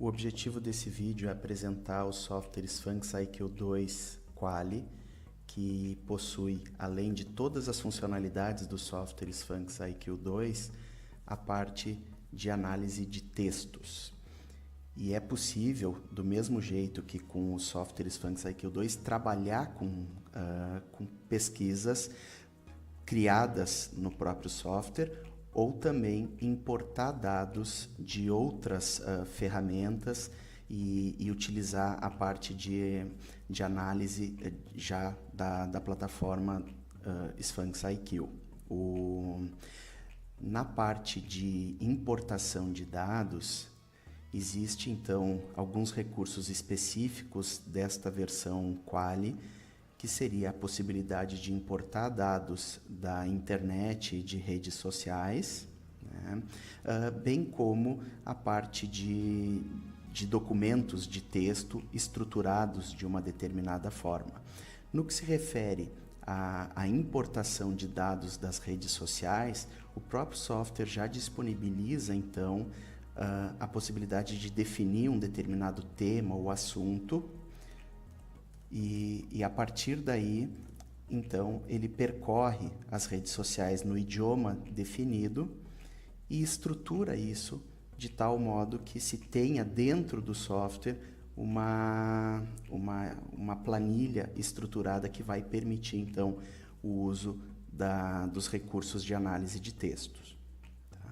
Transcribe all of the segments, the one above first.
objetivo desse vídeo é apresentar os softwares Funcs IQ 2 Quali, que possui, além de todas as funcionalidades dos softwares Funcs IQ 2, a parte de análise de textos. E é possível, do mesmo jeito que com os softwares Funcs IQ 2, trabalhar com pesquisas criadas no próprio software ou também importar dados de outras ferramentas e utilizar a parte de análise já da plataforma Sphinx IQ. Na parte de importação de dados, existe então alguns recursos específicos desta versão Quali, que seria a possibilidade de importar dados da internet e de redes sociais, né? Bem como a parte de documentos de texto estruturados de uma determinada forma. No que se refere à importação de dados das redes sociais, o próprio software já disponibiliza então a possibilidade de definir um determinado tema ou assunto, e a partir daí, então, ele percorre as redes sociais no idioma definido e estrutura isso de tal modo que se tenha dentro do software uma planilha estruturada que vai permitir, então, o uso dos recursos de análise de textos. Tá?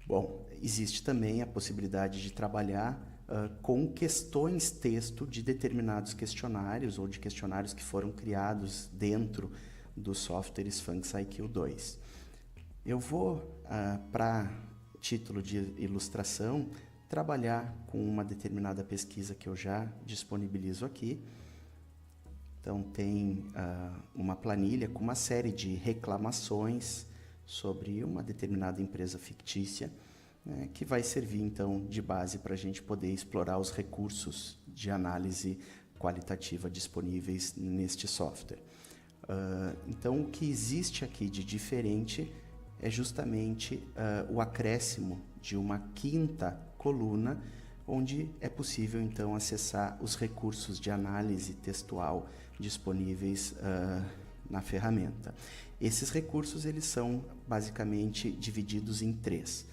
Bom, existe também a possibilidade de trabalhar com questões texto de determinados questionários ou de questionários que foram criados dentro dos softwares Funcs IQ 2. Eu vou, para título de ilustração, trabalhar com uma determinada pesquisa que eu já disponibilizo aqui. Então, tem uma planilha com uma série de reclamações sobre uma determinada empresa fictícia, né, que vai servir, então, de base para a gente poder explorar os recursos de análise qualitativa disponíveis neste software. Então, o que existe aqui de diferente é justamente o acréscimo de uma quinta coluna, onde é possível, então, acessar os recursos de análise textual disponíveis na ferramenta. Esses recursos, eles são basicamente divididos em três.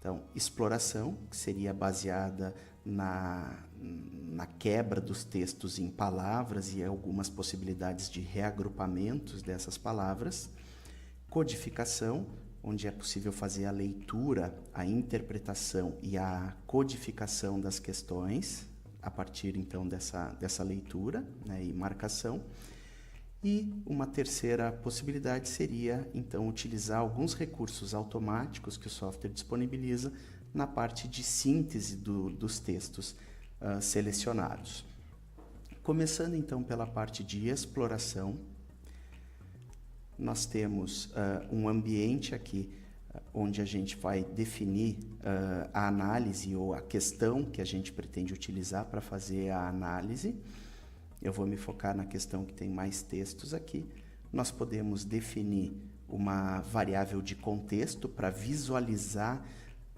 Então, exploração, que seria baseada na quebra dos textos em palavras e algumas possibilidades de reagrupamentos dessas palavras. Codificação, onde é possível fazer a leitura, a interpretação e a codificação das questões, a partir, então, dessa leitura, né, e marcação. E uma terceira possibilidade seria, então, utilizar alguns recursos automáticos que o software disponibiliza na parte de síntese dos textos selecionados. Começando, então, pela parte de exploração, nós temos um ambiente aqui onde a gente vai definir a análise ou a questão que a gente pretende utilizar para fazer a análise. Eu vou me focar na questão que tem mais textos aqui. Nós podemos definir uma variável de contexto para visualizar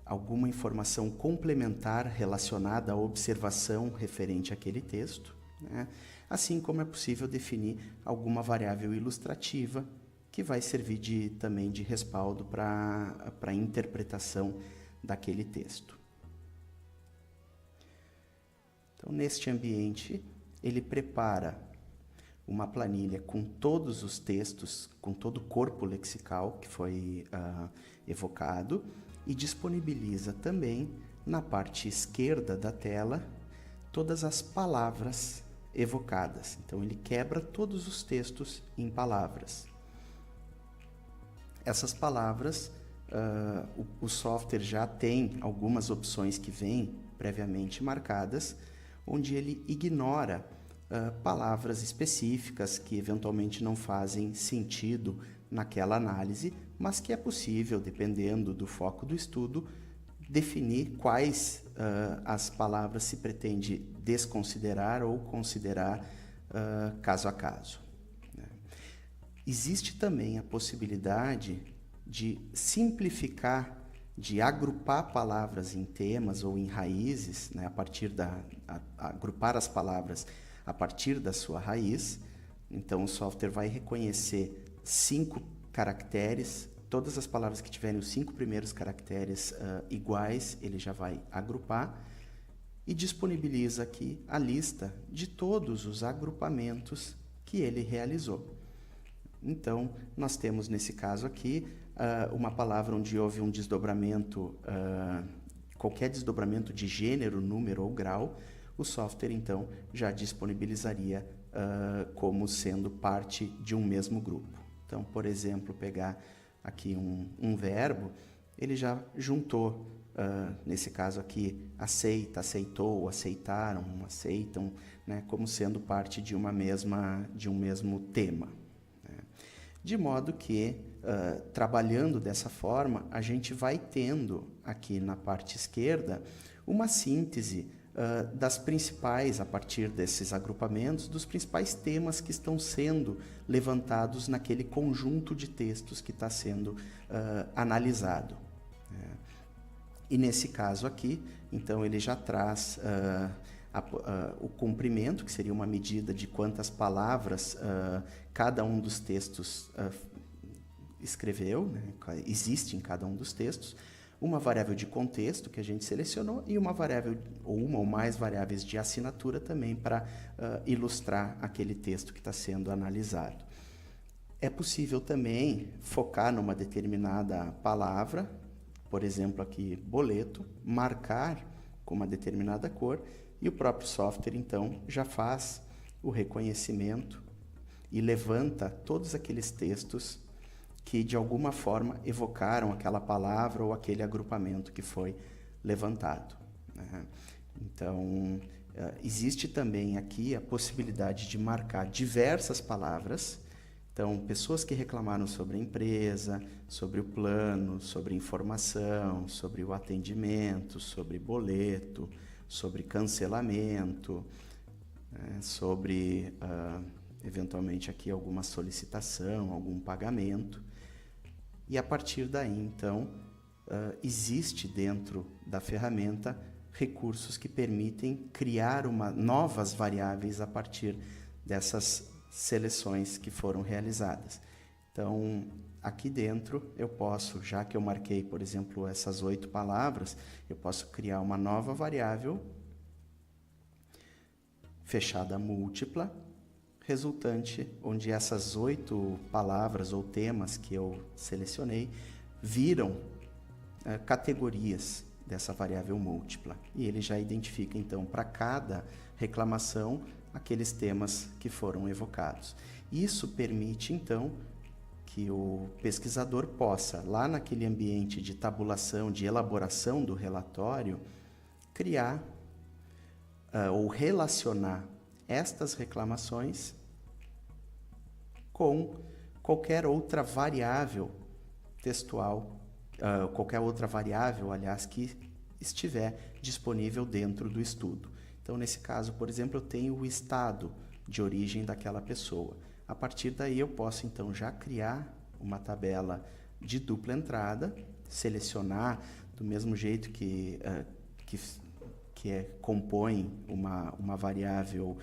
alguma informação complementar relacionada à observação referente àquele texto, né? Assim como é possível definir alguma variável ilustrativa que vai servir também de respaldo para a interpretação daquele texto. Então, neste ambiente, ele prepara uma planilha com todos os textos, com todo o corpo lexical que foi evocado e disponibiliza também na parte esquerda da tela todas as palavras evocadas. Então, ele quebra todos os textos em palavras. Essas palavras, o software já tem algumas opções que vêm previamente marcadas, onde ele ignora palavras específicas que eventualmente não fazem sentido naquela análise, mas que é possível, dependendo do foco do estudo, definir quais as palavras se pretende desconsiderar ou considerar caso a caso. Né? Existe também a possibilidade de simplificar de agrupar palavras em temas ou em raízes, né, agrupar as palavras a partir da sua raiz. Então, o software vai reconhecer 5 caracteres, todas as palavras que tiverem os 5 primeiros caracteres iguais, ele já vai agrupar e disponibiliza aqui a lista de todos os agrupamentos que ele realizou. Então, nós temos nesse caso aqui uma palavra onde houve um desdobramento, qualquer desdobramento de gênero, número ou grau, o software então já disponibilizaria como sendo parte de um mesmo grupo. Então, por exemplo, pegar aqui um verbo, ele já juntou, nesse caso aqui, aceita, aceitou, aceitaram, aceitam, né, como sendo parte de um mesmo tema. Né? De modo que, trabalhando dessa forma, a gente vai tendo aqui na parte esquerda uma síntese das principais, a partir desses agrupamentos, dos principais temas que estão sendo levantados naquele conjunto de textos que está sendo analisado. E nesse caso aqui, então, ele já traz o comprimento, que seria uma medida de quantas palavras cada um dos textos escreveu, né, existe em cada um dos textos, uma variável de contexto que a gente selecionou e uma variável, ou uma ou mais variáveis de assinatura também para ilustrar aquele texto que está sendo analisado. É possível também focar numa determinada palavra, por exemplo aqui boleto, marcar com uma determinada cor e o próprio software então já faz o reconhecimento e levanta todos aqueles textos que de alguma forma evocaram aquela palavra ou aquele agrupamento que foi levantado. Né? Então, existe também aqui a possibilidade de marcar diversas palavras. Então, pessoas que reclamaram sobre a empresa, sobre o plano, sobre informação, sobre o atendimento, sobre boleto, sobre cancelamento, sobre, eventualmente, aqui alguma solicitação, algum pagamento. E a partir daí, então, existe dentro da ferramenta recursos que permitem criar novas variáveis a partir dessas seleções que foram realizadas. Então, aqui dentro eu posso, já que eu marquei, por exemplo, essas 8 palavras, eu posso criar uma nova variável fechada múltipla, resultante onde essas 8 palavras ou temas que eu selecionei viram categorias dessa variável múltipla. E ele já identifica, então, para cada reclamação, aqueles temas que foram evocados. Isso permite, então, que o pesquisador possa, lá naquele ambiente de tabulação, de elaboração do relatório, criar ou relacionar estas reclamações com qualquer outra variável textual, qualquer outra variável, aliás, que estiver disponível dentro do estudo. Então, nesse caso, por exemplo, eu tenho o estado de origem daquela pessoa. A partir daí, eu posso, então, já criar uma tabela de dupla entrada, selecionar do mesmo jeito que compõe uma variável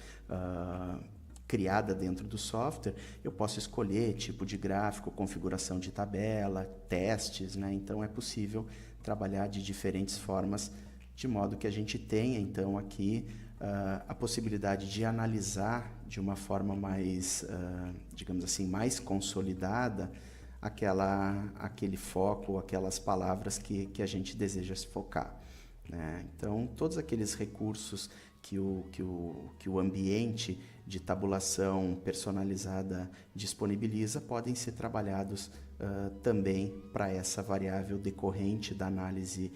criada dentro do software, eu posso escolher tipo de gráfico, configuração de tabela, testes, né? Então é possível trabalhar de diferentes formas, de modo que a gente tenha então aqui a possibilidade de analisar de uma forma mais, digamos assim, mais consolidada aquele foco, aquelas palavras que a gente deseja se focar. Né? Então, todos aqueles recursos que o ambiente de tabulação personalizada disponibiliza podem ser trabalhados também para essa variável decorrente da análise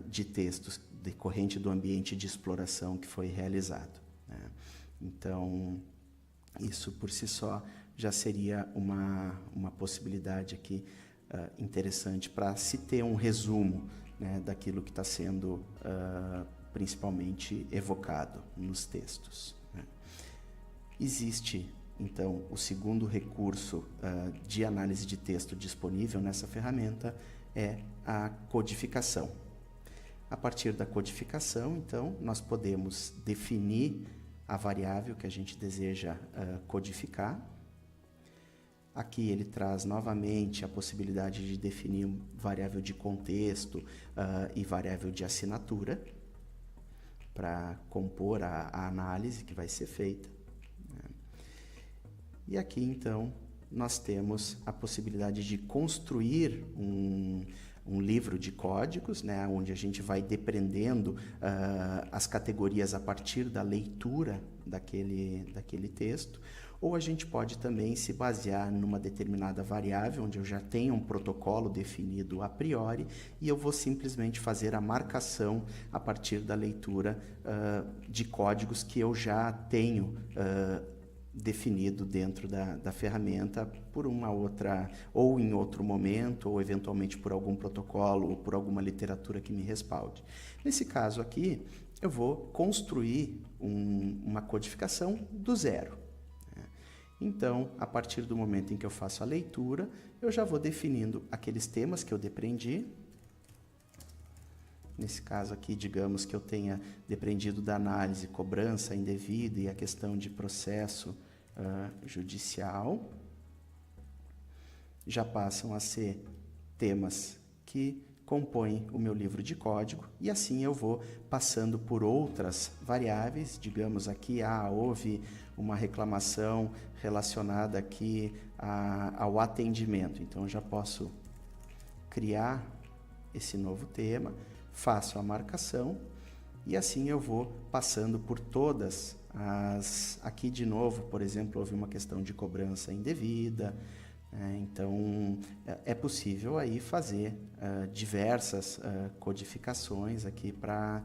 de textos, decorrente do ambiente de exploração que foi realizado. Né? Então, isso por si só já seria uma possibilidade aqui interessante para se ter um resumo, né, daquilo que está sendo principalmente evocado nos textos. Né? Existe, então, o segundo recurso de análise de texto disponível nessa ferramenta, é a codificação. A partir da codificação, então, nós podemos definir a variável que a gente deseja codificar. Aqui ele traz novamente a possibilidade de definir variável de contexto e variável de assinatura para compor a análise que vai ser feita. E aqui, então, nós temos a possibilidade de construir um livro de códigos, né, onde a gente vai depreendendo as categorias a partir da leitura daquele texto, ou a gente pode também se basear numa determinada variável, onde eu já tenho um protocolo definido a priori, e eu vou simplesmente fazer a marcação a partir da leitura de códigos que eu já tenho definido dentro da ferramenta por uma outra, ou em outro momento, ou eventualmente por algum protocolo, ou por alguma literatura que me respalde. Nesse caso aqui, eu vou construir uma codificação do zero. Então, a partir do momento em que eu faço a leitura, eu já vou definindo aqueles temas que eu depreendi. Nesse caso aqui, digamos que eu tenha depreendido da análise cobrança indevida e a questão de processo judicial. Já passam a ser temas que compõem o meu livro de código, e assim eu vou passando por outras variáveis. Digamos aqui, houve uma reclamação relacionada aqui ao atendimento. Então, eu já posso criar esse novo tema, faço a marcação, e assim eu vou passando por todas as... Aqui, de novo, por exemplo, houve uma questão de cobrança indevida. Então, é possível aí fazer diversas codificações aqui para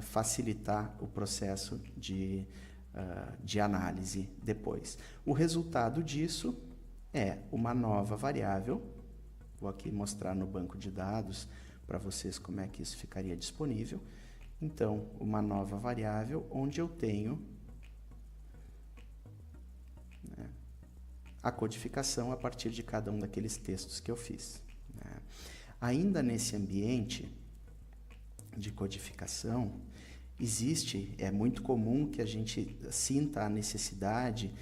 facilitar o processo de análise depois. O resultado disso é uma nova variável. Vou aqui mostrar no banco de dados para vocês como é que isso ficaria disponível. Então, uma nova variável onde eu tenho a codificação a partir de cada um daqueles textos que eu fiz. Ainda nesse ambiente de codificação, é muito comum que a gente sinta a necessidade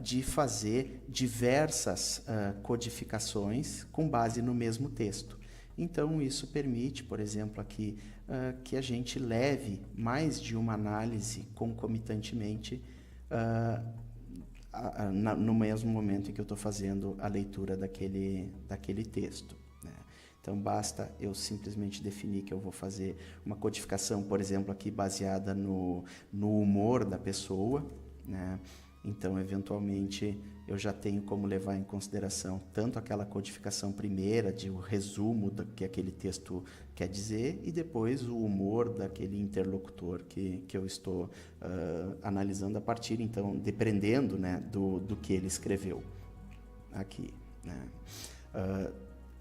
de fazer diversas codificações com base no mesmo texto. Então, isso permite, por exemplo, aqui, que a gente leve mais de uma análise concomitantemente no mesmo momento em que eu estou fazendo a leitura daquele texto. Então, basta eu simplesmente definir que eu vou fazer uma codificação, por exemplo, aqui baseada no humor da pessoa, né? Então, eventualmente, eu já tenho como levar em consideração tanto aquela codificação primeira, de o resumo do que aquele texto quer dizer, e depois o humor daquele interlocutor que eu estou analisando a partir, então, dependendo, né, do que ele escreveu aqui, né?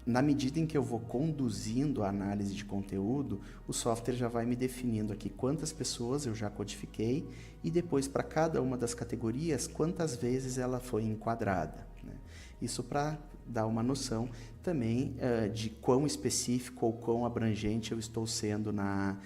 Na medida em que eu vou conduzindo a análise de conteúdo, o software já vai me definindo aqui quantas pessoas eu já codifiquei e depois, para cada uma das categorias, quantas vezes ela foi enquadrada, né? Isso para dar uma noção também de quão específico ou quão abrangente eu estou sendo na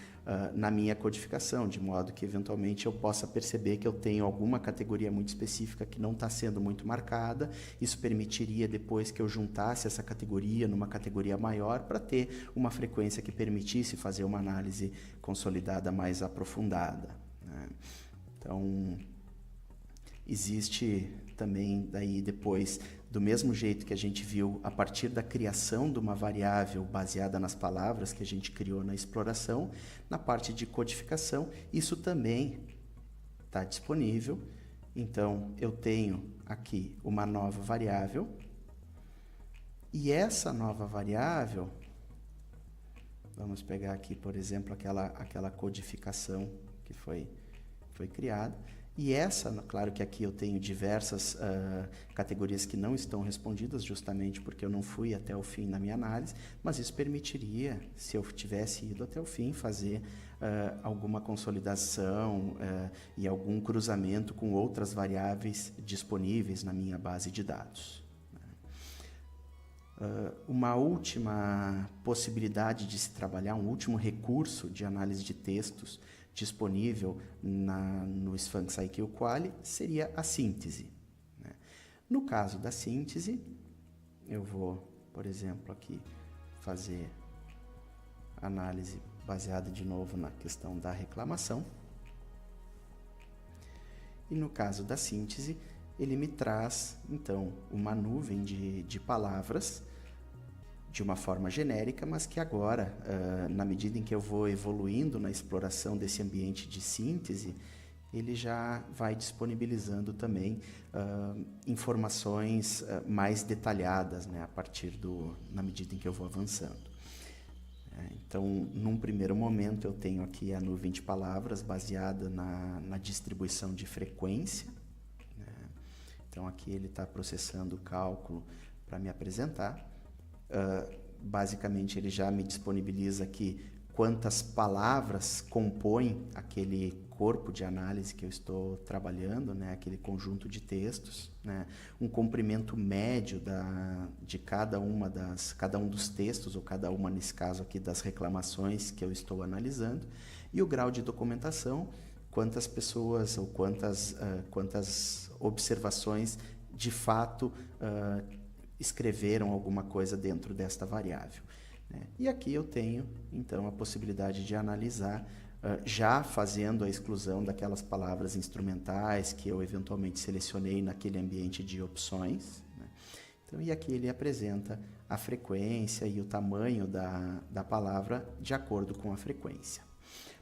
minha codificação, de modo que, eventualmente, eu possa perceber que eu tenho alguma categoria muito específica que não está sendo muito marcada. Isso permitiria, depois que eu juntasse essa categoria numa categoria maior, para ter uma frequência que permitisse fazer uma análise consolidada mais aprofundada, né? Então, existe também, daí depois, do mesmo jeito que a gente viu a partir da criação de uma variável baseada nas palavras que a gente criou na exploração, na parte de codificação, isso também está disponível. Então, eu tenho aqui uma nova variável, e essa nova variável, vamos pegar aqui, por exemplo, aquela codificação que foi criada. E essa, claro que aqui eu tenho diversas categorias que não estão respondidas, justamente porque eu não fui até o fim na minha análise, mas isso permitiria, se eu tivesse ido até o fim, fazer alguma consolidação e algum cruzamento com outras variáveis disponíveis na minha base de dados. Uma última possibilidade de se trabalhar, um último recurso de análise de textos disponível no Sphinx IQ Quali seria a síntese, né? No caso da síntese, eu vou, por exemplo, aqui fazer análise baseada de novo na questão da reclamação. E no caso da síntese, ele me traz, então, uma nuvem de palavras de uma forma genérica, mas que agora, na medida em que eu vou evoluindo na exploração desse ambiente de síntese, ele já vai disponibilizando também informações mais detalhadas, né, na medida em que eu vou avançando. Então, num primeiro momento, eu tenho aqui a nuvem de palavras baseada na distribuição de frequência, né? Então, aqui ele está processando o cálculo para me apresentar. Basicamente, ele já me disponibiliza aqui quantas palavras compõem aquele corpo de análise que eu estou trabalhando, né? Aquele conjunto de textos, né? Um comprimento médio de cada um dos textos, ou cada uma, nesse caso aqui, das reclamações que eu estou analisando, e o grau de documentação, quantas pessoas ou quantas observações de fato escreveram alguma coisa dentro desta variável, né? E aqui eu tenho, então, a possibilidade de analisar, já fazendo a exclusão daquelas palavras instrumentais que eu eventualmente selecionei naquele ambiente de opções, né? Então, e aqui ele apresenta a frequência e o tamanho da palavra de acordo com a frequência.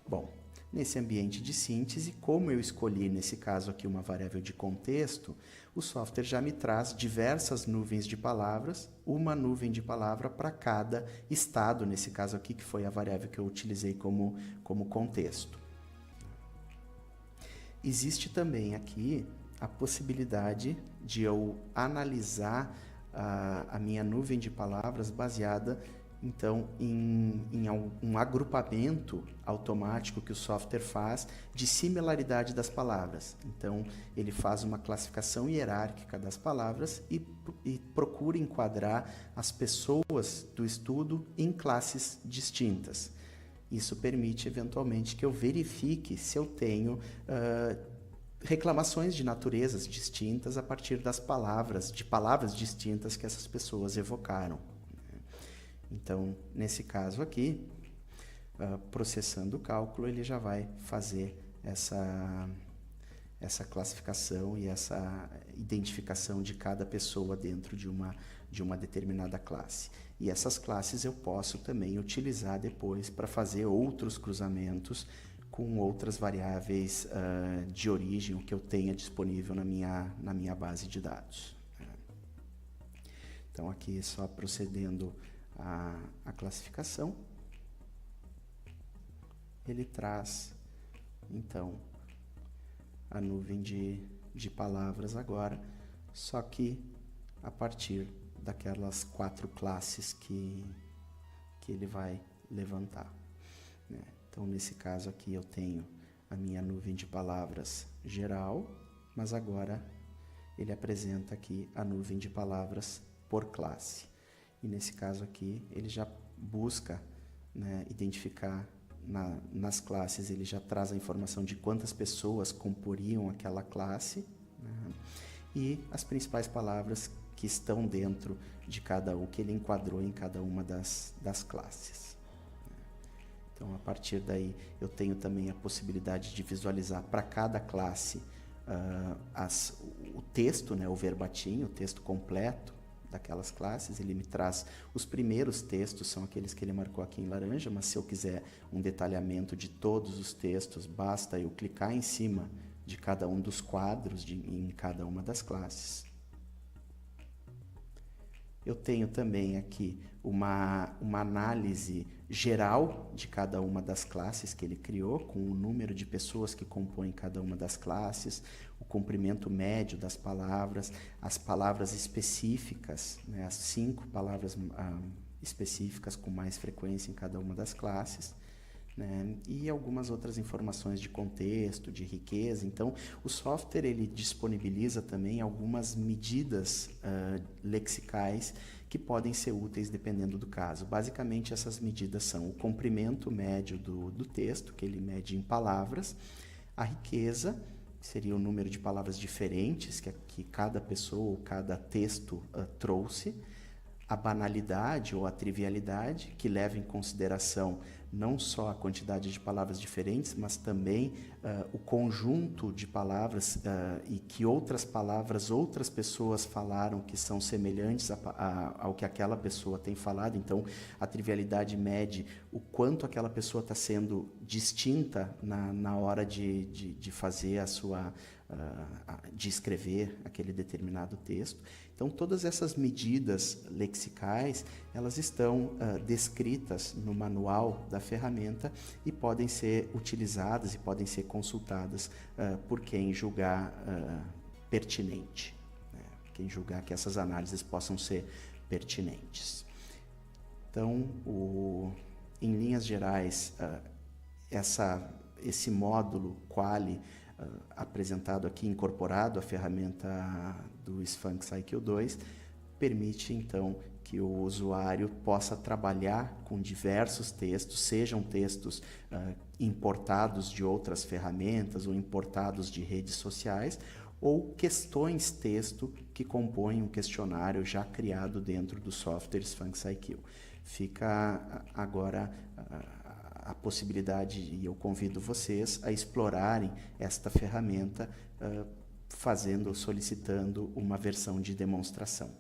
Bom, nesse ambiente de síntese, como eu escolhi, nesse caso aqui, uma variável de contexto, o software já me traz diversas nuvens de palavras, uma nuvem de palavra para cada estado, nesse caso aqui, que foi a variável que eu utilizei como contexto. Existe também aqui a possibilidade de eu analisar a minha nuvem de palavras baseada, então, em um agrupamento automático que o software faz de similaridade das palavras. Então, ele faz uma classificação hierárquica das palavras e procura enquadrar as pessoas do estudo em classes distintas. Isso permite, eventualmente, que eu verifique se eu tenho reclamações de naturezas distintas a partir de palavras distintas que essas pessoas evocaram. Então, nesse caso aqui, processando o cálculo, ele já vai fazer essa classificação e essa identificação de cada pessoa dentro de uma determinada classe. E essas classes eu posso também utilizar depois para fazer outros cruzamentos com outras variáveis de origem, o que eu tenha disponível na minha base de dados. Então, aqui só procedendo a classificação, ele traz, então, a nuvem de palavras agora, só que a partir daquelas 4 classes que ele vai levantar, né? Então, nesse caso aqui, eu tenho a minha nuvem de palavras geral, mas agora ele apresenta aqui a nuvem de palavras por classe. E nesse caso aqui, ele já busca, né, identificar nas classes, ele já traz a informação de quantas pessoas comporiam aquela classe, né, e as principais palavras que estão dentro de cada um, que ele enquadrou em cada uma das classes. Então, a partir daí, eu tenho também a possibilidade de visualizar para cada classe o texto, né, o verbatim, o texto completo daquelas classes. Ele me traz os primeiros textos, são aqueles que ele marcou aqui em laranja, mas se eu quiser um detalhamento de todos os textos, basta eu clicar em cima de cada um dos quadros em cada uma das classes. Eu tenho também aqui uma análise geral de cada uma das classes que ele criou, com o número de pessoas que compõem cada uma das classes, o comprimento médio das palavras, as palavras específicas, né, as 5 palavras específicas com mais frequência em cada uma das classes, né? E algumas outras informações de contexto, de riqueza. Então, o software ele disponibiliza também algumas medidas lexicais que podem ser úteis dependendo do caso. Basicamente, essas medidas são o comprimento médio do texto, que ele mede em palavras, a riqueza, seria o número de palavras diferentes que cada pessoa ou cada texto trouxe, a banalidade ou a trivialidade, que leva em consideração não só a quantidade de palavras diferentes, mas também o conjunto de palavras e que outras pessoas falaram que são semelhantes ao que aquela pessoa tem falado. Então, a trivialidade mede o quanto aquela pessoa está sendo distinta na hora de fazer a sua... de escrever aquele determinado texto. Então, todas essas medidas lexicais, elas estão descritas no manual da ferramenta e podem ser utilizadas e podem ser consultadas por quem julgar pertinente, né? Quem julgar que essas análises possam ser pertinentes. Então, em linhas gerais, esse módulo Quali apresentado aqui, incorporado à ferramenta do Sphinx IQ 2, permite então que o usuário possa trabalhar com diversos textos, sejam textos importados de outras ferramentas ou importados de redes sociais, ou questões texto que compõem um questionário já criado dentro do software Sphinx IQ. Fica agora a possibilidade, e eu convido vocês a explorarem esta ferramenta solicitando uma versão de demonstração.